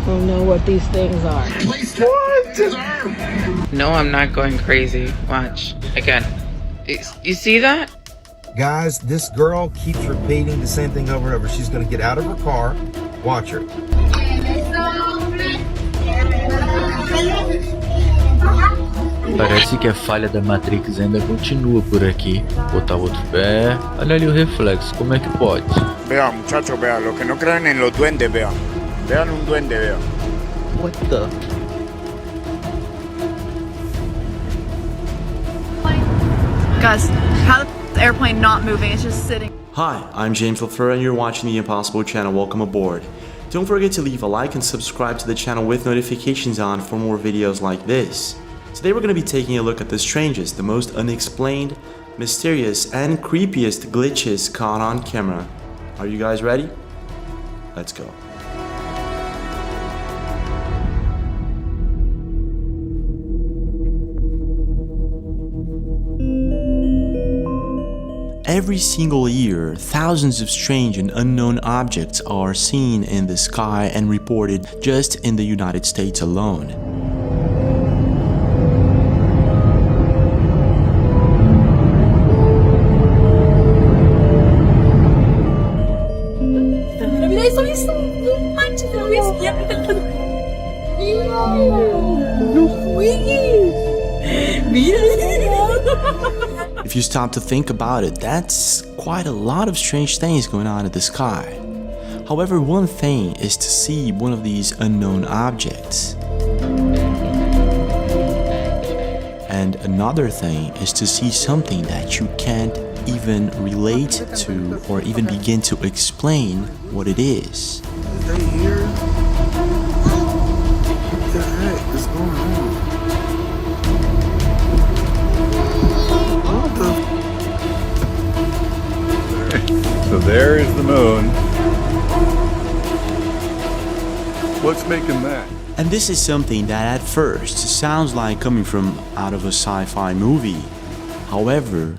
don't know what these things are. What? No, I'm not going crazy. Watch. Again. You see that? Guys, this girl keeps repeating the same thing over and over. She's going to get out of her car. Watch her. Parece que a falha da Matrix ainda continua por aqui. Botar outro pé. Olha ali o reflexo, como é que pode? Vea, muchachos, vea, los que no creen en los duendes, vea. Vean un duende, vea. What the? Gus, how the airplane not moving? It's just sitting. Hi, I'm James LaFleur and you're watching the Impossible channel. Welcome aboard. Don't forget to leave a like and subscribe to the channel with notifications on for more videos like this. Today we're going to be taking a look at the strangest, the most unexplained, mysterious, and creepiest glitches caught on camera. Are you guys ready? Let's go. Every single year, thousands of strange and unknown objects are seen in the sky and reported just in the United States alone. If you stop to think about it, that's quite a lot of strange things going on in the sky. However, one thing is to see one of these unknown objects. And another thing is to see something that you can't even relate to or even begin to explain what it is. Is they here? What the heck is going on? So there is the moon. What's making that? And this is something that at first sounds like coming from out of a sci-fi movie. However,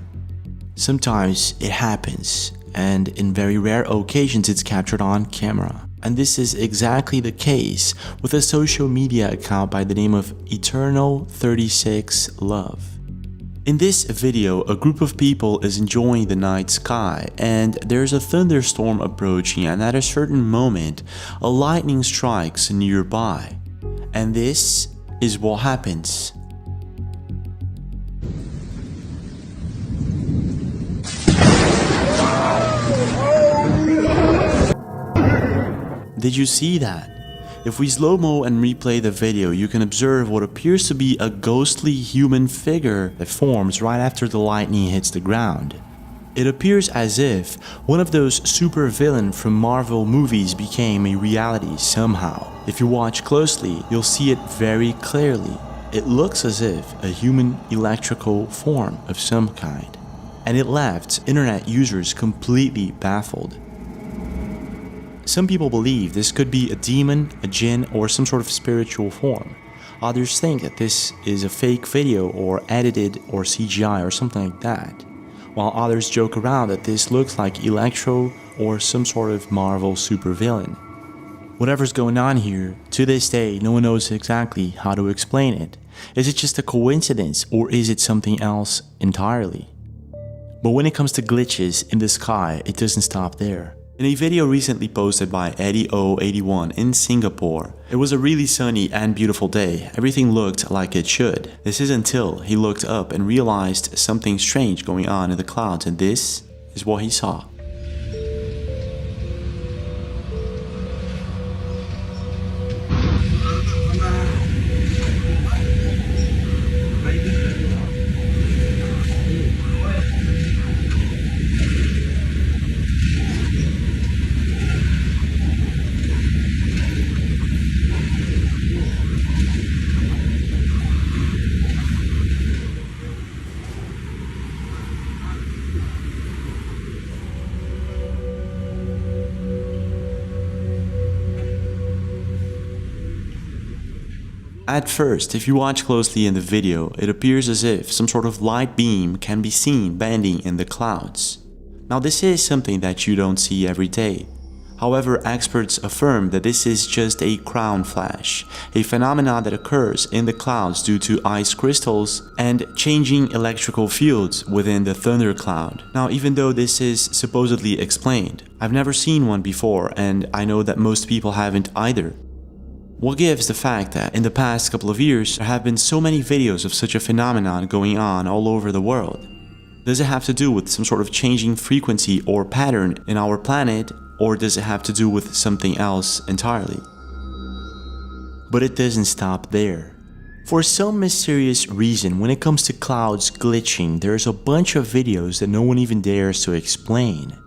sometimes it happens, and in very rare occasions it's captured on camera. And this is exactly the case with a social media account by the name of Eternal36Love. In this video, a group of people is enjoying the night sky and there's a thunderstorm approaching, and at a certain moment, a lightning strikes nearby. And this is what happens. Did you see that? If we slow-mo and replay the video, you can observe what appears to be a ghostly human figure that forms right after the lightning hits the ground. It appears as if one of those supervillains from Marvel movies became a reality somehow. If you watch closely, you'll see it very clearly. It looks as if a human electrical form of some kind. And it left internet users completely baffled. Some people believe this could be a demon, a jinn, or some sort of spiritual form. Others think that this is a fake video or edited or CGI or something like that. While others joke around that this looks like Electro or some sort of Marvel supervillain. Whatever's going on here, to this day, no one knows exactly how to explain it. Is it just a coincidence or is it something else entirely? But when it comes to glitches in the sky, it doesn't stop there. In a video recently posted by Eddie081 in Singapore, it was a really sunny and beautiful day. Everything looked like it should. This is until he looked up and realized something strange going on in the clouds, and this is what he saw. At first, if you watch closely in the video, it appears as if some sort of light beam can be seen bending in the clouds. Now this is something that you don't see every day. However, experts affirm that this is just a crown flash, a phenomenon that occurs in the clouds due to ice crystals and changing electrical fields within the thundercloud. Now, even though this is supposedly explained, I've never seen one before, and I know that most people haven't either. What gives the fact that in the past couple of years there have been so many videos of such a phenomenon going on all over the world? Does it have to do with some sort of changing frequency or pattern in our planet, or does it have to do with something else entirely? But it doesn't stop there. For some mysterious reason, when it comes to clouds glitching, there's a bunch of videos that no one even dares to explain.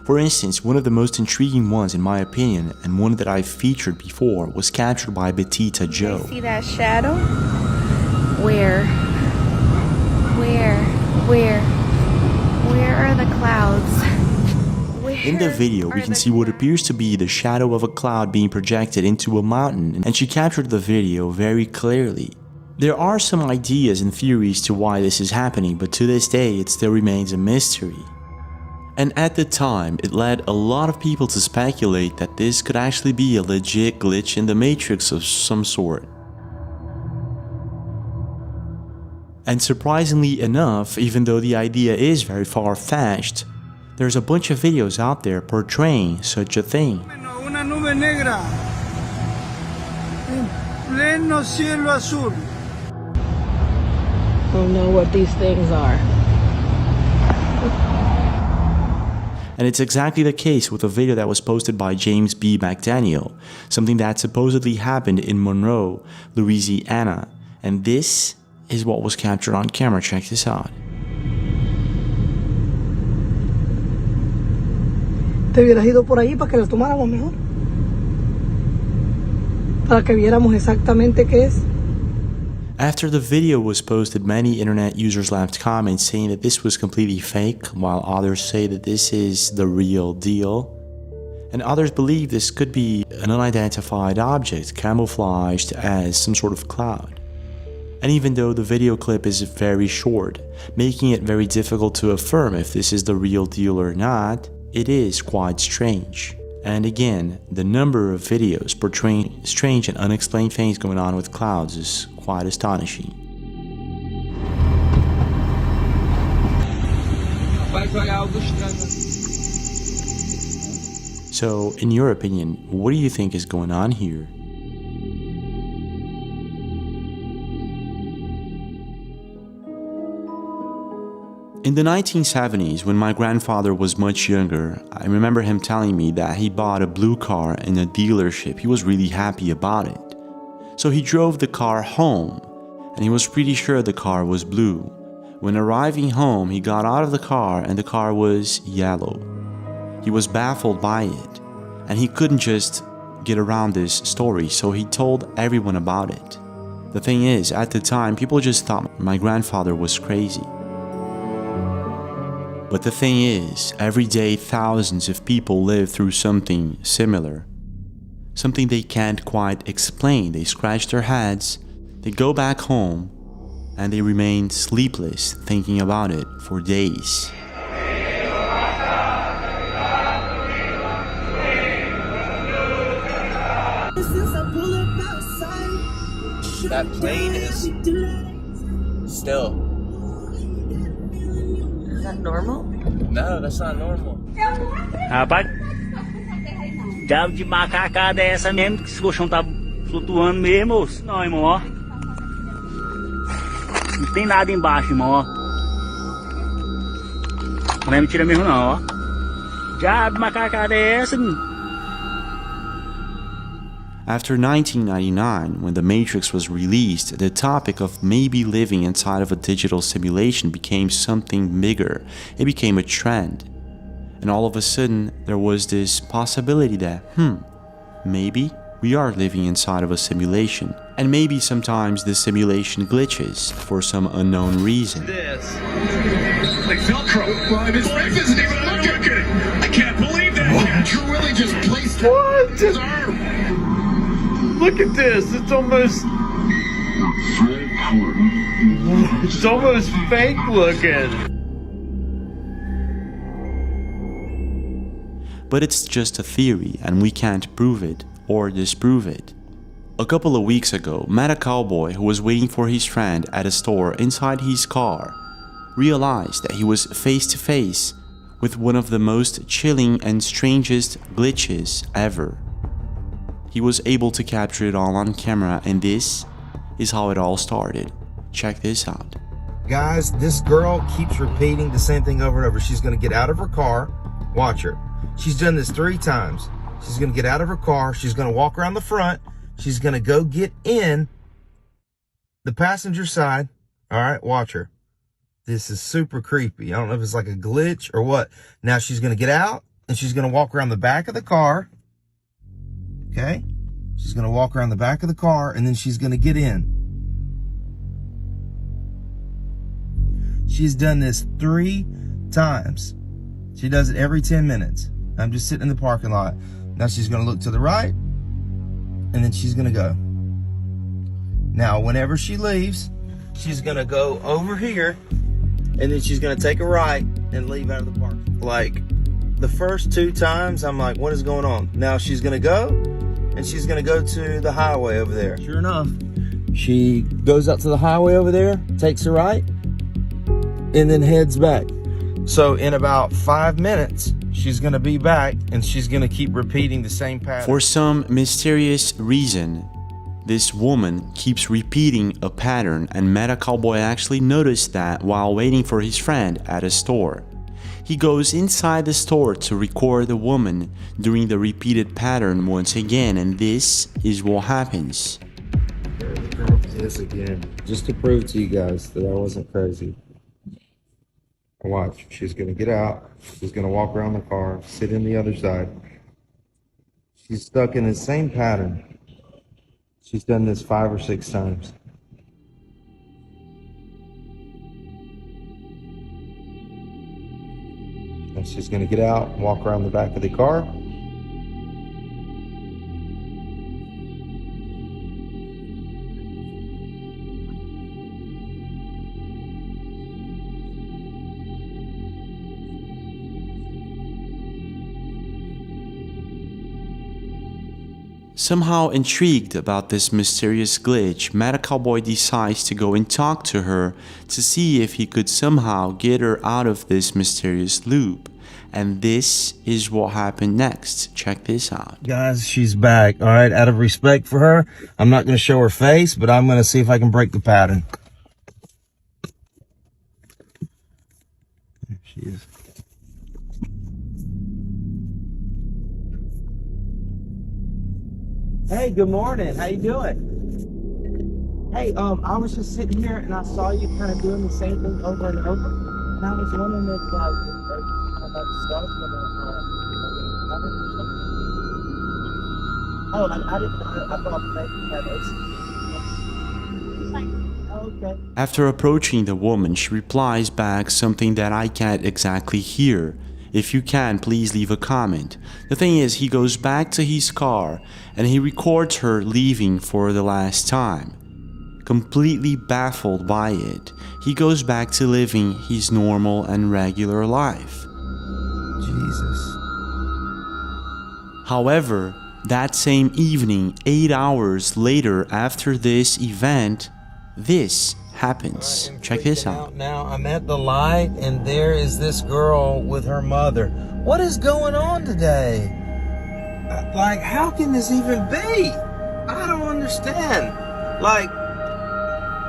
For instance, one of the most intriguing ones in my opinion, and one that I've featured before, was captured by Betita Joe. See that shadow? Where are the clouds? In the video, we can see what appears to be the shadow of a cloud being projected into a mountain, and she captured the video very clearly. There are some ideas and theories to why this is happening, but to this day it still remains a mystery. And at the time, it led a lot of people to speculate that this could actually be a legit glitch in the Matrix of some sort. And surprisingly enough, even though the idea is very far-fetched, there's a bunch of videos out there portraying such a thing. Una nube negra en pleno cielo azul. Don't know what these things are. And it's exactly the case with a video that was posted by James B. McDaniel, something that supposedly happened in Monroe, Louisiana. And this is what was captured on camera. Check this out. Te hubieras ido por ahí para que la tomáramos mejor. Para que viéramos exactamente qué es. After the video was posted, many internet users left comments saying that this was completely fake, while others say that this is the real deal. And others believe this could be an unidentified object camouflaged as some sort of cloud. And even though the video clip is very short, making it very difficult to affirm if this is the real deal or not, it is quite strange. And again, the number of videos portraying strange and unexplained things going on with clouds is quite astonishing. So, in your opinion, what do you think is going on here? In the 1970s, when my grandfather was much younger, I remember him telling me that he bought a blue car in a dealership. He was really happy about it. So he drove the car home, and he was pretty sure the car was blue. When arriving home, he got out of the car and the car was yellow. He was baffled by it, and he couldn't just get around this story, so he told everyone about it. The thing is, at the time, people just thought my grandfather was crazy. But the thing is, every day thousands of people live through something similar. Something they can't quite explain. They scratch their heads, they go back home, and they remain sleepless thinking about it for days. That plane is still. Is that normal? No, that's not normal. Rapaz, diabo de macacada é essa mesmo? Que esse colchão tá flutuando mesmo, moço? Não, irmão, ó. Não tem nada embaixo, irmão, ó. Não é mentira mesmo, não, ó. Diabo de macacada é essa, menino? After 1999, when The Matrix was released, the topic of maybe living inside of a digital simulation became something bigger. It became a trend. And all of a sudden, there was this possibility that, maybe we are living inside of a simulation. And maybe sometimes the simulation glitches for some unknown reason. This. Like Velcro. Well, this life isn't even looking. I can't believe that. What? Drew Willie just placed his arm. Look at this. It's almost fake looking. but it's just a theory and we can't prove it or disprove it. A couple of weeks ago, met a cowboy who was waiting for his friend at a store inside his car, realized that he was face to face with one of the most chilling and strangest glitches ever. He was able to capture it all on camera, and this is how it all started. Check this out. Guys, this girl keeps repeating the same thing over and over. She's going to get out of her car. Watch her. She's done this 3 times. She's going to get out of her car. She's going to walk around the front. She's going to go get in the passenger side. All right, watch her. This is super creepy. I don't know if it's like a glitch or what. Now she's going to get out and she's going to walk around the back of the car. Okay? She's going to walk around the back of the car and then she's going to get in. She's done this 3 times. She does it every 10 minutes. I'm just sitting in the parking lot. Now she's going to look to the right and then she's going to go. Now, whenever she leaves, she's going to go over here and then she's going to take a right and leave out of the park. Like the first 2 times, I'm like, what is going on? Now she's going to go and she's going to go to the highway over there. Sure enough, she goes out to the highway over there, takes a right, and then heads back. So in about 5 minutes, she's going to be back and she's going to keep repeating the same pattern. For some mysterious reason, this woman keeps repeating a pattern, and Meta Cowboy actually noticed that while waiting for his friend at a store. He goes inside the store to record the woman doing the repeated pattern once again, and this is what happens. There the girl is again, just to prove to you guys that I wasn't crazy. Watch, she's gonna get out, she's gonna walk around the car, sit in the other side. She's stuck in the same pattern. She's done this 5 or 6 times. And she's gonna get out, walk around the back of the car. Somehow intrigued about this mysterious glitch, Meta Cowboy decides to go and talk to her to see if he could somehow get her out of this mysterious loop. And this is what happened next. Check this out. Guys, she's back. All right, out of respect for her, I'm not going to show her face, but I'm going to see if I can break the pattern. There she is. Hey, good morning. How you doing? Hey, I was just sitting here and I saw you kind of doing the same thing over and over. And I was wondering if, like, are you kind of like stuck with I thought maybe you had okay. After approaching the woman, she replies back something that I can't exactly hear. If you can, please leave a comment. The thing is, he goes back to his car and he records her leaving for the last time. Completely baffled by it, he goes back to living his normal and regular life. Jesus. However, that same evening, 8 hours later after this event, this happens. Check this out. Now I'm at the light and there is this girl with her mother. What is going on today? Like, how can this even be? I don't understand. Like,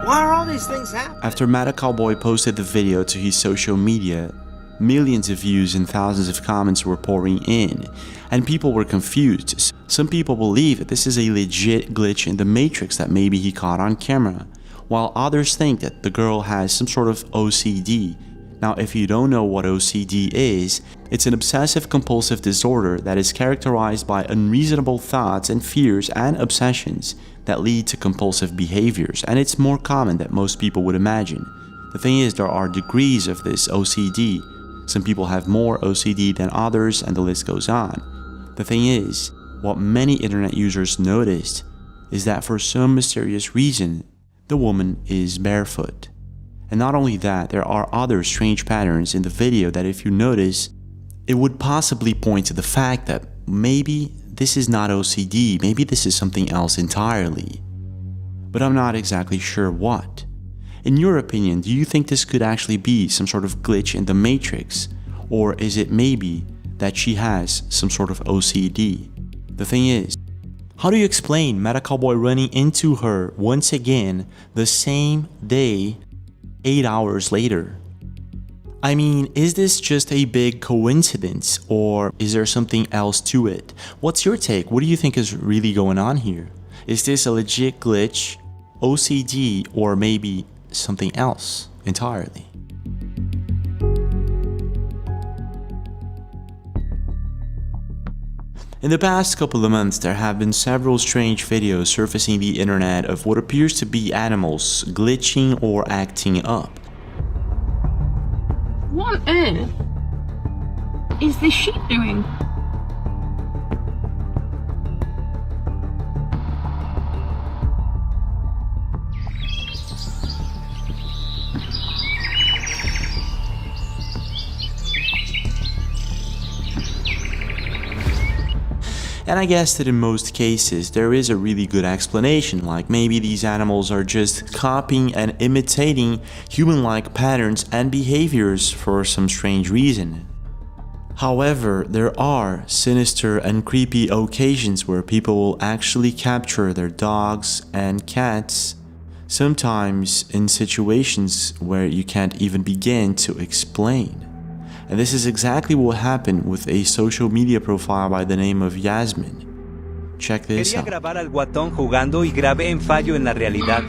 why are all these things happening? After Meta Cowboy posted the video to his social media, millions of views and thousands of comments were pouring in, and people were confused. Some people believe that this is a legit glitch in the Matrix that maybe he caught on camera, while others think that the girl has some sort of OCD. Now, if you don't know what OCD is, it's an obsessive-compulsive disorder that is characterized by unreasonable thoughts and fears and obsessions that lead to compulsive behaviors, and it's more common than most people would imagine. The thing is, there are degrees of this OCD. Some people have more OCD than others, and the list goes on. The thing is, what many internet users noticed is that for some mysterious reason, the woman is barefoot. And not only that, there are other strange patterns in the video that if you notice, it would possibly point to the fact that maybe this is not OCD, maybe this is something else entirely. But I'm not exactly sure what. In your opinion, do you think this could actually be some sort of glitch in the Matrix? Or is it maybe that she has some sort of OCD? The thing is, how do you explain Meta Cowboy running into her once again the same day, 8 hours later? I mean, is this just a big coincidence, or is there something else to it? What's your take? What do you think is really going on here? Is this a legit glitch, OCD, or maybe something else entirely? In the past couple of months, there have been several strange videos surfacing the internet of what appears to be animals glitching or acting up. What on earth is this sheep doing? And I guess that in most cases there is a really good explanation, like maybe these animals are just copying and imitating human-like patterns and behaviors for some strange reason. However, there are sinister and creepy occasions where people will actually capture their dogs and cats, sometimes in situations where you can't even begin to explain. And this is exactly what happened with a social media profile by the name of Yasmin. Check this out. Quería grabar al guatón jugando y grabé en fallo en la realidad.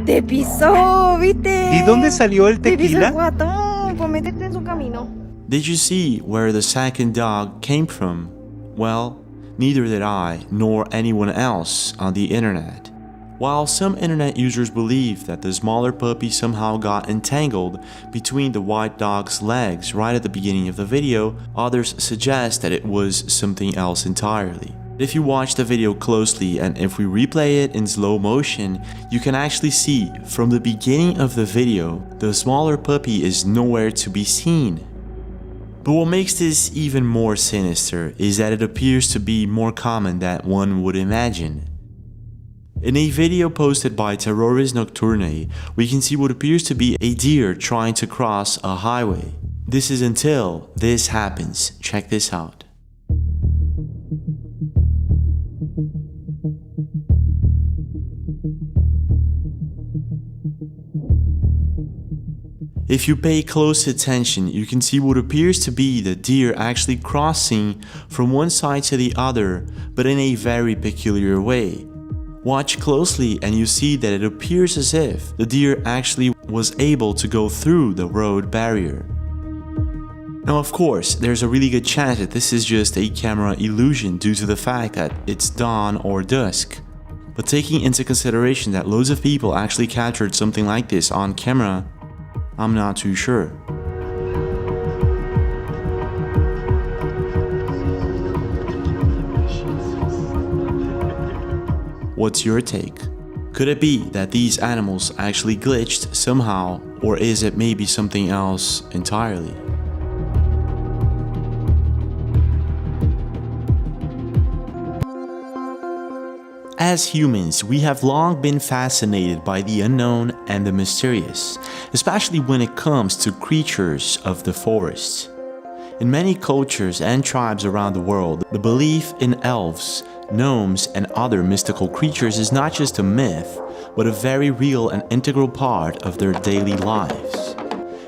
Te pisó, ¿viste? ¿Y dónde salió el Te pisó tequila? el guatón, pues métete en su camino. Did you see where the second dog came from? Well, neither did I, nor anyone else on the internet. While some internet users believe that the smaller puppy somehow got entangled between the white dog's legs right at the beginning of the video, others suggest that it was something else entirely. If you watch the video closely and if we replay it in slow motion, you can actually see from the beginning of the video, the smaller puppy is nowhere to be seen. But what makes this even more sinister is that it appears to be more common than one would imagine. In a video posted by Terroris Nocturne, we can see what appears to be a deer trying to cross a highway. This is until this happens. Check this out. If you pay close attention, you can see what appears to be the deer actually crossing from one side to the other, but in a very peculiar way. Watch closely and you see that it appears as if the deer actually was able to go through the road barrier. Now of course, there's a really good chance that this is just a camera illusion due to the fact that it's dawn or dusk. But taking into consideration that loads of people actually captured something like this on camera, I'm not too sure. What's your take? Could it be that these animals actually glitched somehow, or is it maybe something else entirely? As humans, we have long been fascinated by the unknown and the mysterious, especially when it comes to creatures of the forest. In many cultures and tribes around the world, the belief in elves, gnomes, and other mystical creatures is not just a myth, but a very real and integral part of their daily lives.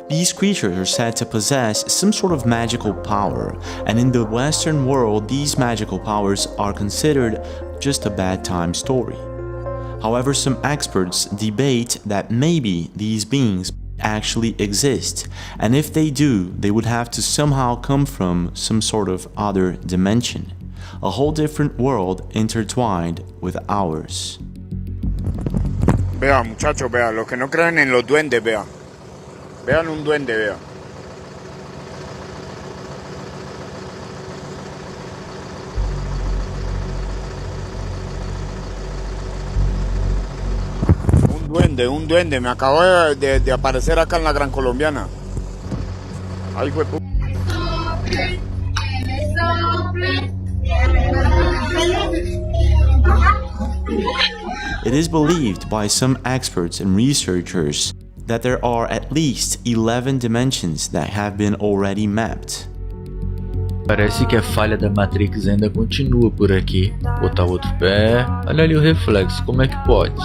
These creatures are said to possess some sort of magical power, and in the Western world, these magical powers are considered just a bad time story. However, some experts debate that maybe these beings actually exist, and if they do, they would have to somehow come from some sort of other dimension, a whole different world intertwined with ours. Vea, muchachos, vea, los que no creen en los duendes, vea. Vean un duende, vea. Un duende, me acabo de aparecer acá en la Gran Colombiana. Ay, fue It is believed by some experts and researchers that there are at least 11 dimensions that have been already mapped. Parece que a falha da Matrix ainda continua por aqui. Botar o outro pé. Olha ali o reflexo, como é que pode?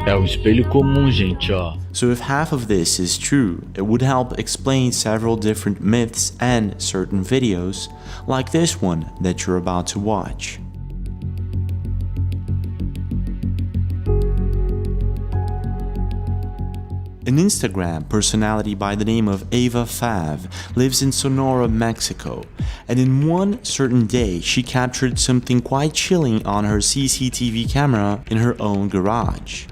É o espelho comum, gente, ó. So if half of this is true, it would help explain several different myths and certain videos, like this one that you're about to watch. An Instagram personality by the name of Ava Fav lives in Sonora, Mexico, and in one certain day she captured something quite chilling on her CCTV camera in her own garage.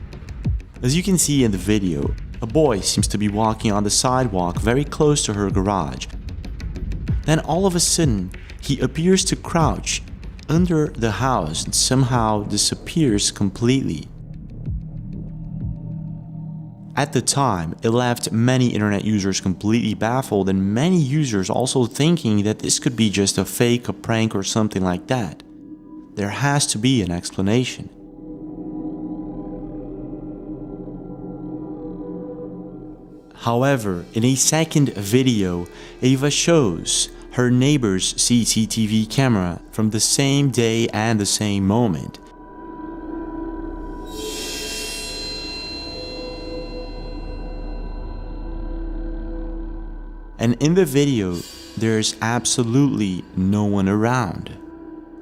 As you can see in the video, a boy seems to be walking on the sidewalk very close to her garage. Then all of a sudden, he appears to crouch under the house and somehow disappears completely. At the time, it left many internet users completely baffled and many users also thinking that this could be just a fake, a prank or something like that. There has to be an explanation. However, in a second video, Ava shows her neighbor's CCTV camera from the same day and the same moment. And in the video, there's absolutely no one around.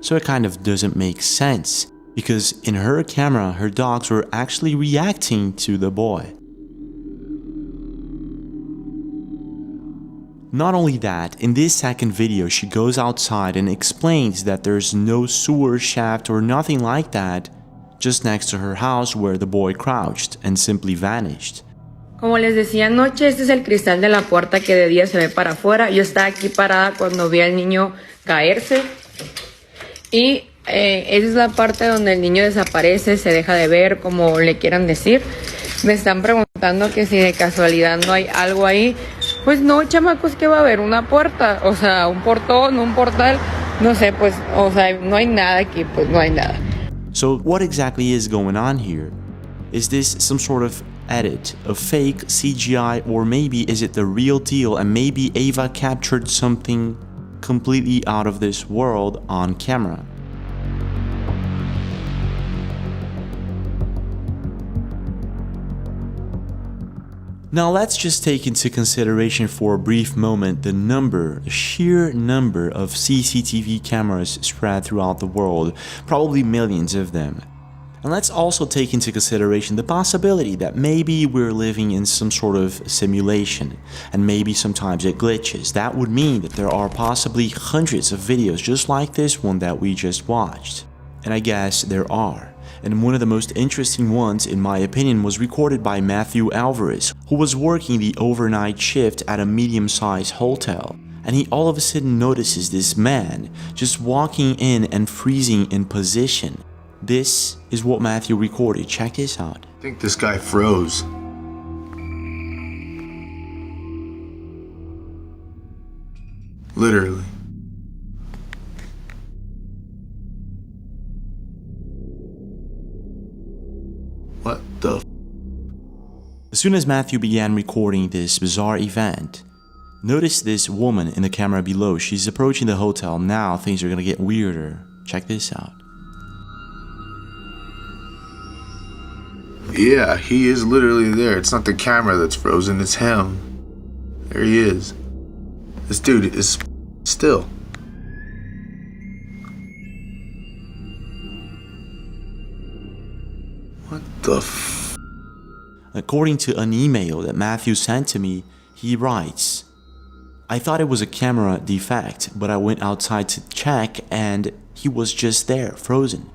So it kind of doesn't make sense, because in her camera, her dogs were actually reacting to the boy. Not only that, in this second video, she goes outside and explains that there's no sewer shaft or nothing like that just next to her house where the boy crouched and simply vanished. Como les decía anoche, este es el cristal de la puerta que de día se ve para afuera. Yo estaba aquí parada cuando vi al niño caerse. Y esa es la parte donde el niño desaparece, se deja de ver, como le quieran decir. Me están preguntando que si de casualidad no hay algo ahí. Pues no, chamacos, ¿qué va a haber? Una puerta, o sea, un portón, un portal. No sé, pues, o sea, no hay nada aquí, pues no hay nada. So what exactly is going on here? Is this some sort of edit, a fake CGI, or maybe is it the real deal and maybe Ava captured something completely out of this world on camera? Now let's just take into consideration for a brief moment the sheer number of CCTV cameras spread throughout the world, probably millions of them. And let's also take into consideration the possibility that maybe we're living in some sort of simulation, and maybe sometimes it glitches. That would mean that there are possibly hundreds of videos just like this one that we just watched. And I guess there are. And one of the most interesting ones, in my opinion, was recorded by Matthew Alvarez, who was working the overnight shift at a medium-sized hotel. And he all of a sudden notices this man just walking in and freezing in position. This is what Matthew recorded. Check this out. I think this guy froze. Literally. What the? As soon as Matthew began recording this bizarre event, notice this woman in the camera below. She's approaching the hotel. Now things are gonna get weirder. Check this out. Yeah, he is literally there. It's not the camera that's frozen, it's him. There he is. This dude is still. What the f? According to an email that Matthew sent to me, he writes, I thought it was a camera defect, but I went outside to check and he was just there, frozen.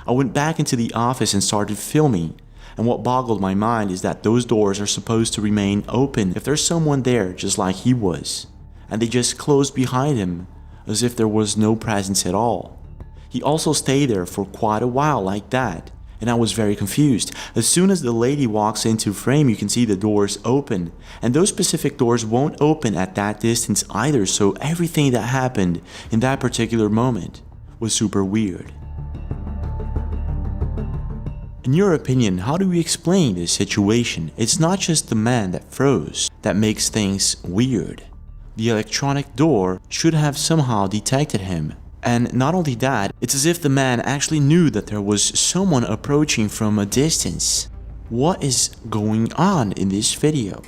I went back into the office and started filming. And what boggled my mind is that those doors are supposed to remain open if there's someone there just like he was. And they just closed behind him as if there was no presence at all. He also stayed there for quite a while like that. And I was very confused. As soon as the lady walks into frame, you can see the doors open. And those specific doors won't open at that distance either. So everything that happened in that particular moment was super weird. In your opinion, how do we explain this situation? It's not just the man that froze that makes things weird. The electronic door should have somehow detected him. And not only that, it's as if the man actually knew that there was someone approaching from a distance. What is going on in this video?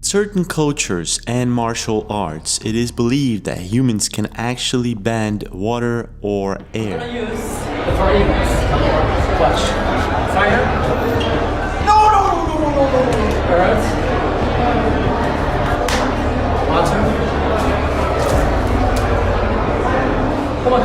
Certain cultures and martial arts, it is believed that humans can actually bend water or air. Watch. Fire. No. Alright. Water. Come on.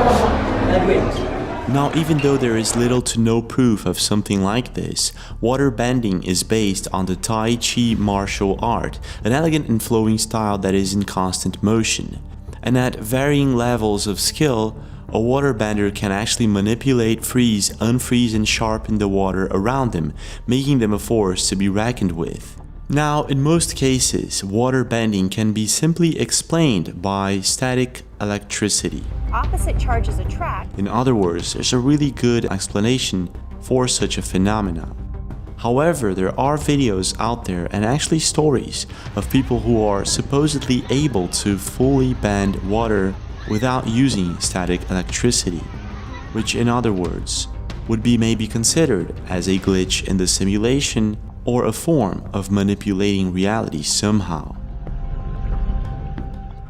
And wait. Now, even though there is little to no proof of something like this, water bending is based on the Tai Chi martial art, an elegant and flowing style that is in constant motion. And at varying levels of skill, a waterbender can actually manipulate, freeze, unfreeze and sharpen the water around them, making them a force to be reckoned with. Now, in most cases, water bending can be simply explained by static electricity. Opposite charges attract. In other words, there's a really good explanation for such a phenomena. However, there are videos out there and actually stories of people who are supposedly able to fully bend water without using static electricity, which in other words would be maybe considered as a glitch in the simulation or a form of manipulating reality somehow.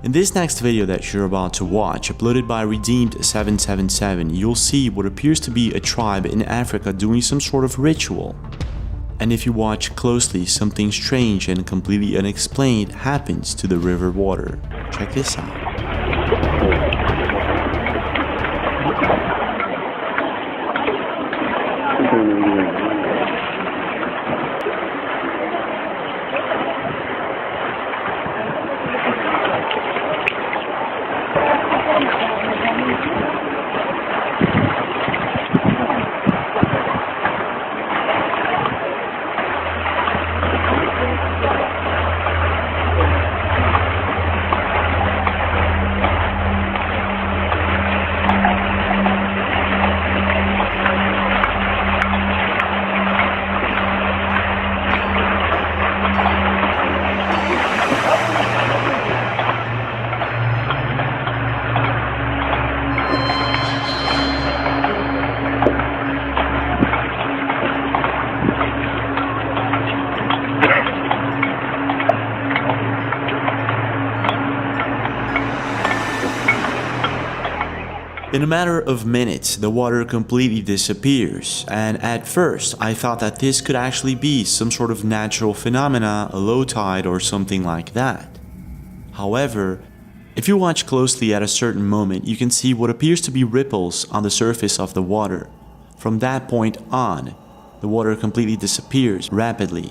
In this next video that you're about to watch, uploaded by Redeemed777, you'll see what appears to be a tribe in Africa doing some sort of ritual. And if you watch closely, something strange and completely unexplained happens to the river water. Check this out. In a matter of minutes, the water completely disappears, and at first I thought that this could actually be some sort of natural phenomena, a low tide or something like that. However, if you watch closely at a certain moment, you can see what appears to be ripples on the surface of the water. From that point on, the water completely disappears rapidly.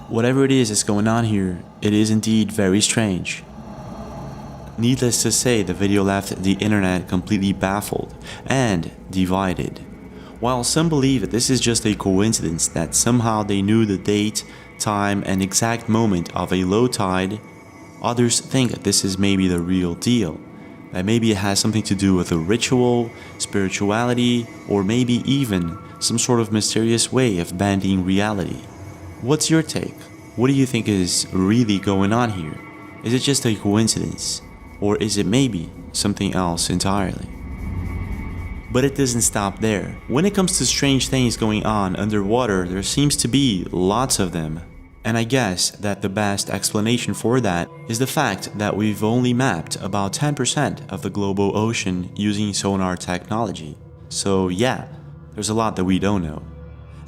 Whatever it is that's going on here, it is indeed very strange. Needless to say, the video left the internet completely baffled and divided. While some believe that this is just a coincidence, that somehow they knew the date, time, and exact moment of a low tide, others think that this is maybe the real deal. That maybe it has something to do with a ritual, spirituality, or maybe even some sort of mysterious way of bending reality. What's your take? What do you think is really going on here? Is it just a coincidence? Or is it maybe something else entirely? But it doesn't stop there. When it comes to strange things going on underwater, there seems to be lots of them. And I guess that the best explanation for that is the fact that we've only mapped about 10% of the global ocean using sonar technology. So yeah, there's a lot that we don't know.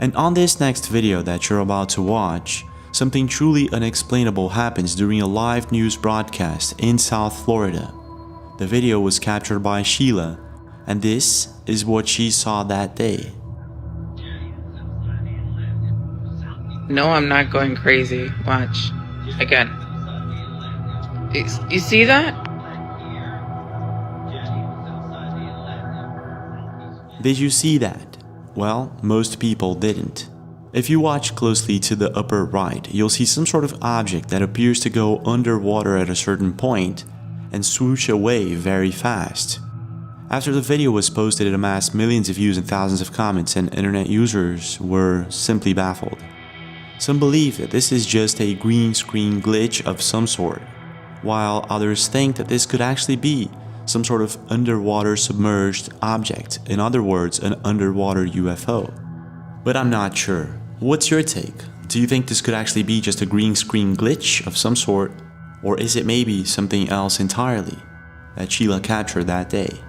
And on this next video that you're about to watch, something truly unexplainable happens during a live news broadcast in South Florida. The video was captured by Sheila, and this is what she saw that day. No, I'm not going crazy. Watch. Again. You see that? Did you see that? Well, most people didn't. If you watch closely to the upper right, you'll see some sort of object that appears to go underwater at a certain point and swoosh away very fast. After the video was posted, it amassed millions of views and thousands of comments, and internet users were simply baffled. Some believe that this is just a green screen glitch of some sort, while others think that this could actually be some sort of underwater submerged object, in other words, an underwater UFO. But I'm not sure. What's your take? Do you think this could actually be just a green screen glitch of some sort, or is it maybe something else entirely that Sheila captured that day?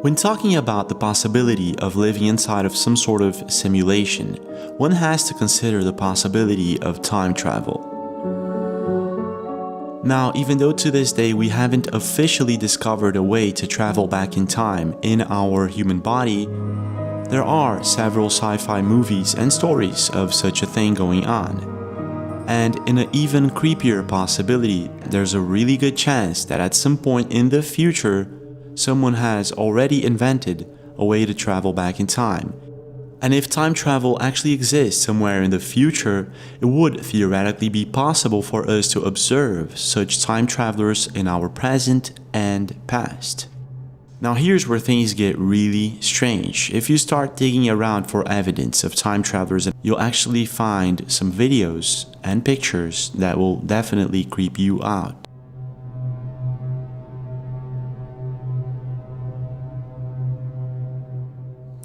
When talking about the possibility of living inside of some sort of simulation, one has to consider the possibility of time travel. Now, even though to this day we haven't officially discovered a way to travel back in time in our human body, there are several sci-fi movies and stories of such a thing going on. And in an even creepier possibility, there's a really good chance that at some point in the future, someone has already invented a way to travel back in time. And if time travel actually exists somewhere in the future, it would theoretically be possible for us to observe such time travelers in our present and past. Now here's where things get really strange. If you start digging around for evidence of time travelers, you'll actually find some videos and pictures that will definitely creep you out.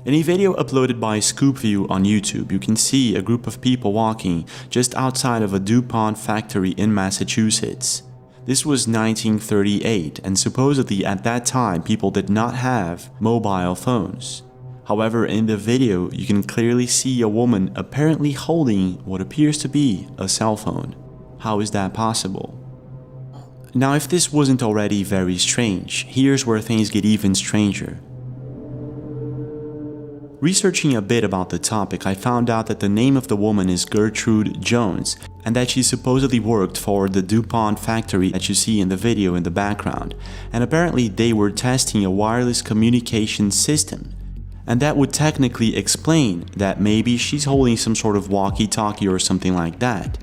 In a video uploaded by ScoopView on YouTube, you can see a group of people walking just outside of a DuPont factory in Massachusetts. This was 1938, and supposedly at that time people did not have mobile phones. However, in the video, you can clearly see a woman apparently holding what appears to be a cell phone. How is that possible? Now, if this wasn't already very strange, here's where things get even stranger. Researching a bit about the topic, I found out that the name of the woman is Gertrude Jones, and that she supposedly worked for the DuPont factory that you see in the video in the background. And apparently they were testing a wireless communication system. And that would technically explain that maybe she's holding some sort of walkie-talkie or something like that.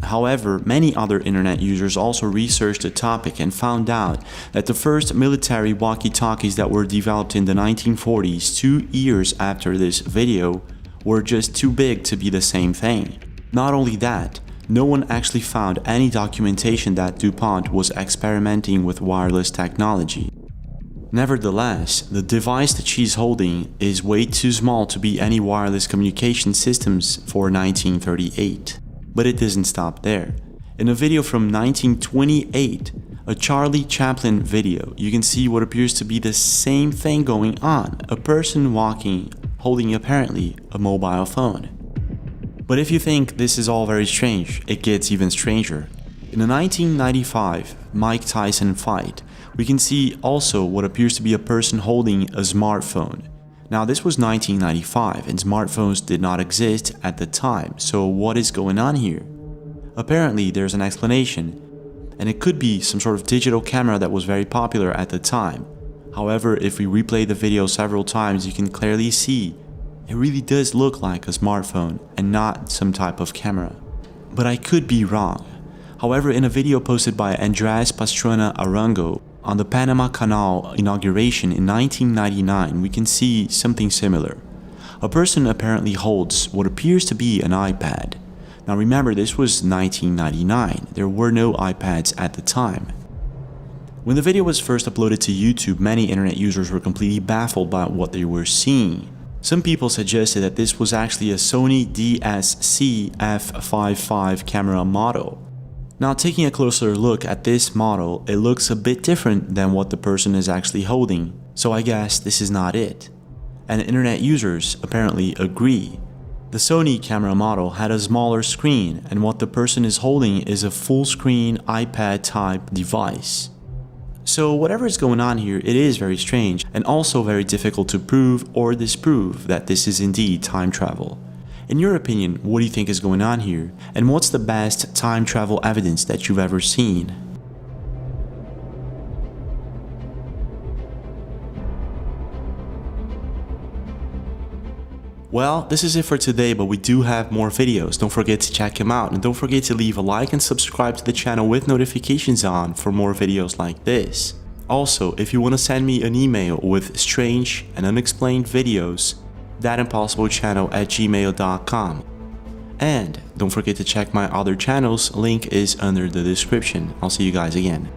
However, many other internet users also researched the topic and found out that the first military walkie-talkies that were developed in the 1940s, 2 years after this video, were just too big to be the same thing. Not only that, no one actually found any documentation that DuPont was experimenting with wireless technology. Nevertheless, the device that she's holding is way too small to be any wireless communication systems for 1938. But it doesn't stop there. In a video from 1928, a Charlie Chaplin video, you can see what appears to be the same thing going on, a person walking, holding apparently a mobile phone. But if you think this is all very strange, it gets even stranger. In a 1995 Mike Tyson fight, we can see also what appears to be a person holding a smartphone. Now this was 1995 and smartphones did not exist at the time, so what is going on here? Apparently there's an explanation, and it could be some sort of digital camera that was very popular at the time. However, if we replay the video several times, you can clearly see it really does look like a smartphone and not some type of camera. But I could be wrong. However, in a video posted by Andrés Pastrana Arango on the Panama Canal inauguration in 1999, we can see something similar. A person apparently holds what appears to be an iPad. Now remember, this was 1999. There were no iPads at the time. When the video was first uploaded to YouTube, many internet users were completely baffled by what they were seeing. Some people suggested that this was actually a Sony DSC F55 camera model. Now taking a closer look at this model, it looks a bit different than what the person is actually holding, so I guess this is not it. And internet users apparently agree. The Sony camera model had a smaller screen, and what the person is holding is a full-screen iPad type device. So whatever is going on here, it is very strange and also very difficult to prove or disprove that this is indeed time travel. In your opinion, what do you think is going on here? And what's the best time travel evidence that you've ever seen? Well, this is it for today, but we do have more videos. Don't forget to check them out, and don't forget to leave a like and subscribe to the channel with notifications on for more videos like this. Also, if you want to send me an email with strange and unexplained videos, thatimpossiblechannel@gmail.com. And don't forget to check my other channels, link is under the description. I'll see you guys again.